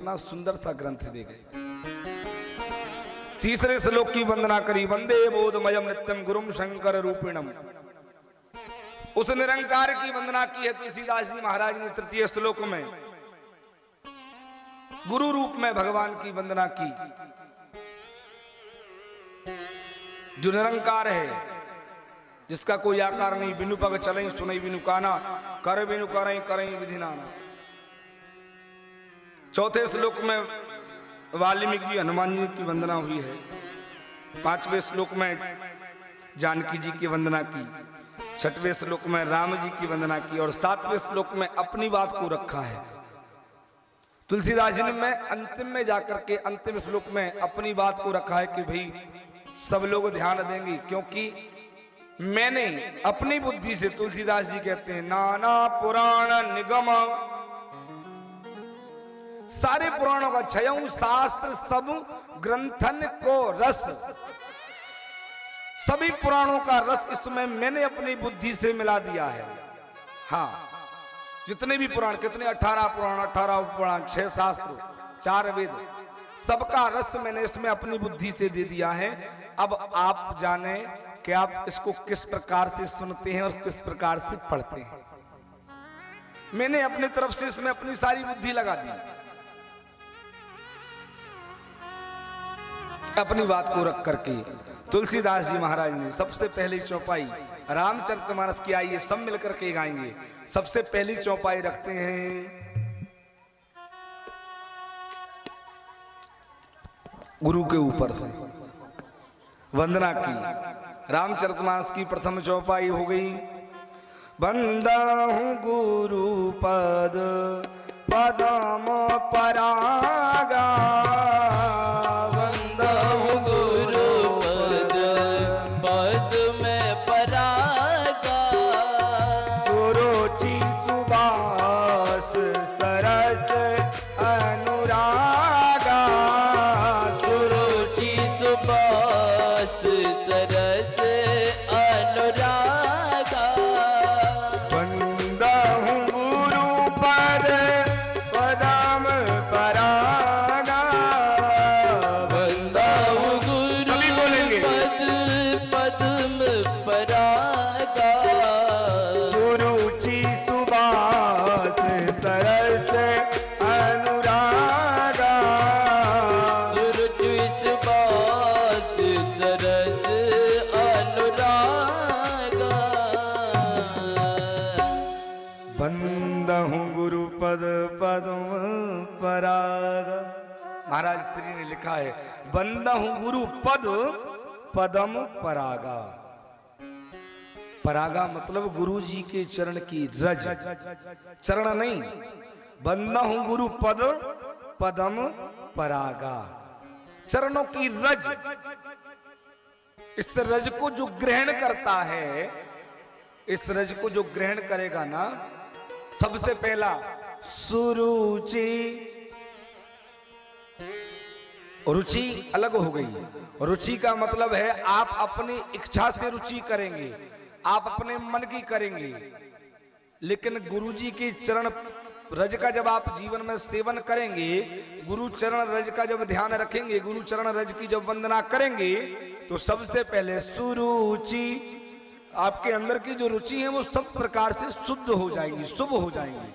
इतना सुंदर सा ग्रंथ दे गए। तीसरे श्लोक की वंदना करी, वंदे बोधमयम नित्यम गुरुम शंकर रूपिणम। उस निरंकार की वंदना की है तुलसीदास जी महाराज ने तृतीय श्लोक में। गुरु रूप में भगवान की वंदना की, जो निरंकार है, जिसका कोई आकार नहीं। बिनु पग चले सुनई बिनु काना, कर बिनु करें करें विधि नाना। चौथे श्लोक में वाल्मीकि जी हनुमान जी की वंदना हुई है। पांचवें श्लोक में जानकी जी की वंदना की, छठवें श्लोक में राम जी की वंदना की और सातवें श्लोक में अपनी बात को रखा है। तुलसीदास जी ने अंतिम में जाकर के अंतिम श्लोक में अपनी बात को रखा है कि भाई सब लोग ध्यान देंगे, क्योंकि मैंने अपनी बुद्धि से, तुलसीदास जी कहते हैं, नाना पुराण निगम, सारे पुराणों का क्षय शास्त्र सब ग्रंथन को रस, सभी पुराणों का रस इसमें मैंने अपनी बुद्धि से मिला दिया है। हाँ, जितने भी पुराण, कितने 18 पुराण, 18 उपपुराण, 6 शास्त्र, 4 वेद, सबका रस मैंने इसमें अपनी बुद्धि से दे दिया है। अब आप जाने कि आप इसको किस प्रकार से सुनते हैं और किस प्रकार से पढ़ते हैं। मैंने अपनी तरफ से इसमें अपनी सारी बुद्धि लगा दी, अपनी बात को रख करके। तुलसीदास जी महाराज ने सबसे पहली चौपाई रामचरितमानस की, आइए सब मिलकर के गाएंगे। सबसे पहली चौपाई रखते हैं गुरु के ऊपर से वंदना की। रामचरितमानस की प्रथम चौपाई हो गई, बंदा हूं गुरु पद पदम परागा, बंदा हूं गुरु पद पद में परागा, सुरुचि सुबास सरस अनुरागा, सुरुचि सुबास सरस अनुरागा, बंदा हूं गुरु पद पदम परागा, बंदा हूं गुरु सभी बोलेंगे। पद पद्म परागा, सुरुचि सुबास सरस अनुरागा, सुरुचि सुबास सरस अनुरागा, बंदा हूं गुरु पद पदम परागा। महाराज श्री ने लिखा है, बंदा हूं गुरु पद पदम परागा। परागा मतलब गुरु जी के चरण की रज, चरण नहीं। बंदा हूं गुरु पद पदम परागा, चरणों की रज। इस रज को जो ग्रहण करता है, इस रज को जो ग्रहण करेगा ना, सबसे पहला सुरुचि। रुचि अलग हो गई। रुचि का मतलब है आप अपनी इच्छा से रुचि करेंगे, आप अपने मन की करेंगे। लेकिन गुरु जी की चरण रज का जब आप जीवन में सेवन करेंगे, गुरु चरण रज का जब ध्यान रखेंगे, गुरु चरण रज की जब वंदना करेंगे, तो सबसे पहले सुरुचि, आपके अंदर की जो रुचि है वो सब प्रकार से शुद्ध हो जाएगी, शुभ हो जाएंगी।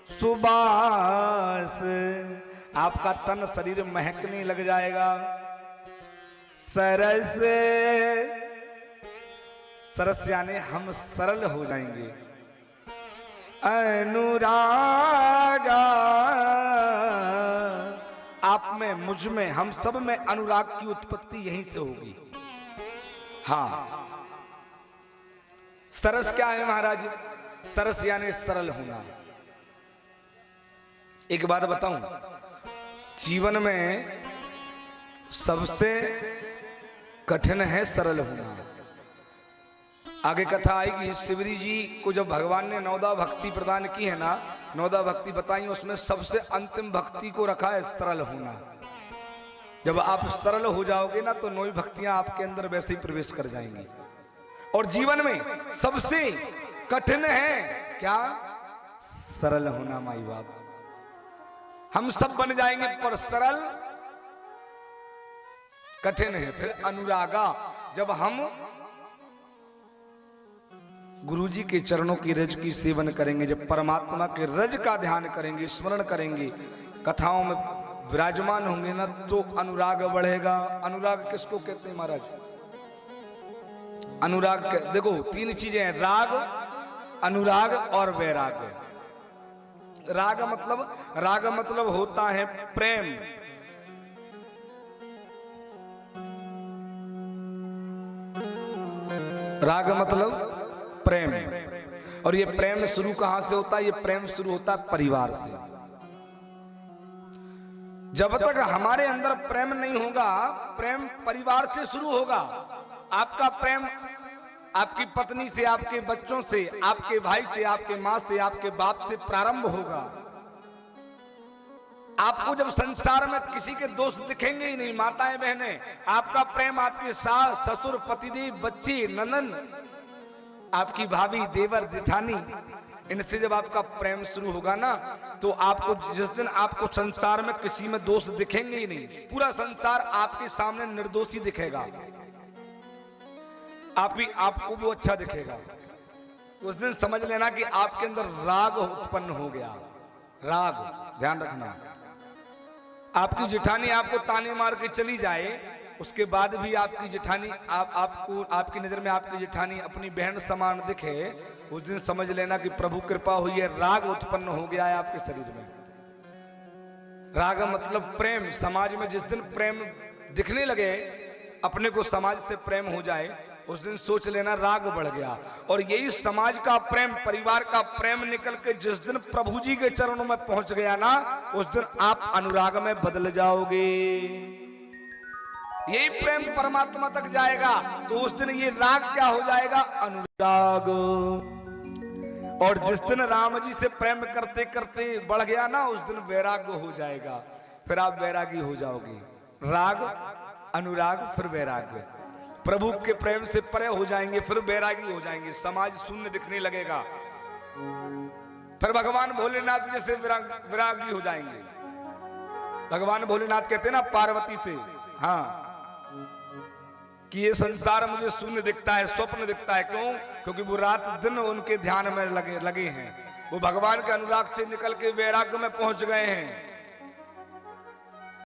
सुबास, आपका तन शरीर महकने लग जाएगा। सरस, सरस यानी हम सरल हो जाएंगे। अनुरागा, आप में, मुझ में, हम सब में अनुराग की उत्पत्ति यहीं से होगी। हाँ, सरस क्या है महाराज? सरस यानी सरल होना। एक बात बताऊं, जीवन में सबसे कठिन है सरल होना। आगे कथा आएगी, शिवरी जी को जब भगवान ने 9 भक्ति प्रदान की है ना, 9 भक्ति बताई, उसमें सबसे अंतिम भक्ति को रखा है सरल होना। जब आप सरल हो जाओगे ना, तो 9 भक्तियां आपके अंदर वैसे ही प्रवेश कर जाएंगी। और जीवन में सबसे कठिन है क्या? सरल होना माई बाप। हम सब बन जाएंगे, पर सरल कठिन है। फिर अनुरागा, जब हम गुरुजी के चरणों की रज की सेवन करेंगे, जब परमात्मा के रज का ध्यान करेंगे, स्मरण करेंगे, कथाओं में विराजमान होंगे ना, तो अनुराग बढ़ेगा। अनुराग किसको कहते हैं महाराज? अनुराग देखो तीन चीजें हैं, राग, अनुराग और वैराग। राग मतलब होता है प्रेम। राग मतलब प्रेम। और ये प्रेम शुरू कहां से होता है? ये प्रेम शुरू होता है परिवार से। जब तक हमारे अंदर प्रेम नहीं होगा, प्रेम परिवार से शुरू होगा। आपका प्रेम आपकी पत्नी से, आपके बच्चों से, आपके भाई से, आपके मां से, आपके बाप से प्रारंभ होगा। आपको जब संसार में किसी के दोस्त दिखेंगे ही नहीं, माताएं बहनें, आपका प्रेम आपके सास ससुर पतिदेव बच्चे ननन, आपकी भाभी देवर जेठानी, इनसे जब आपका प्रेम शुरू होगा ना, तो आपको जिस दिन आपको संसार में किसी में दोस्त दिखेंगे ही नहीं, पूरा संसार आपके सामने निर्दोषी दिखेगा, आपको वो अच्छा दिखेगा। उस दिन समझ लेना कि आपके अंदर राग उत्पन्न हो गया। राग, ध्यान रखना। आपकी जेठानी आपको ताने मार के चली जाए, उसके बाद भी आपकी जेठानी आपको, आपकी नजर में आपकी जेठानी अपनी बहन समान दिखे, उस दिन समझ लेना कि प्रभु कृपा हुई है, राग उत्पन्न हो गया है आपके शरीर में। राग मतलब प्रेम। समाज में जिस दिन प्रेम दिखने लगे, अपने को समाज से प्रेम हो जाए, उस दिन सोच लेना राग बढ़ गया। और यही समाज का प्रेम, परिवार का प्रेम निकल के जिस दिन प्रभु जी के चरणों में पहुंच गया ना, उस दिन आप अनुराग में बदल जाओगे। यही प्रेम परमात्मा तक जाएगा, तो उस दिन ये राग क्या हो जाएगा? अनुराग। और जिस दिन राम जी से प्रेम करते करते बढ़ गया ना, उस दिन वैराग्य हो जाएगा। फिर आप वैरागी हो जाओगे। राग, अनुराग, फिर वैराग्य। प्रभु के प्रेम से परे हो जाएंगे, फिर वैरागी हो जाएंगे, समाज शून्य दिखने लगेगा, फिर भगवान भोलेनाथ जैसे विरागी हो जाएंगे। भगवान भोलेनाथ कहते हैं ना पार्वती से, हाँ, कि ये संसार मुझे शून्य दिखता है, स्वप्न दिखता है। क्यों? क्योंकि वो रात दिन उनके ध्यान में लगे हैं। वो भगवान के अनुराग से निकल के वैराग्य में पहुंच गए हैं।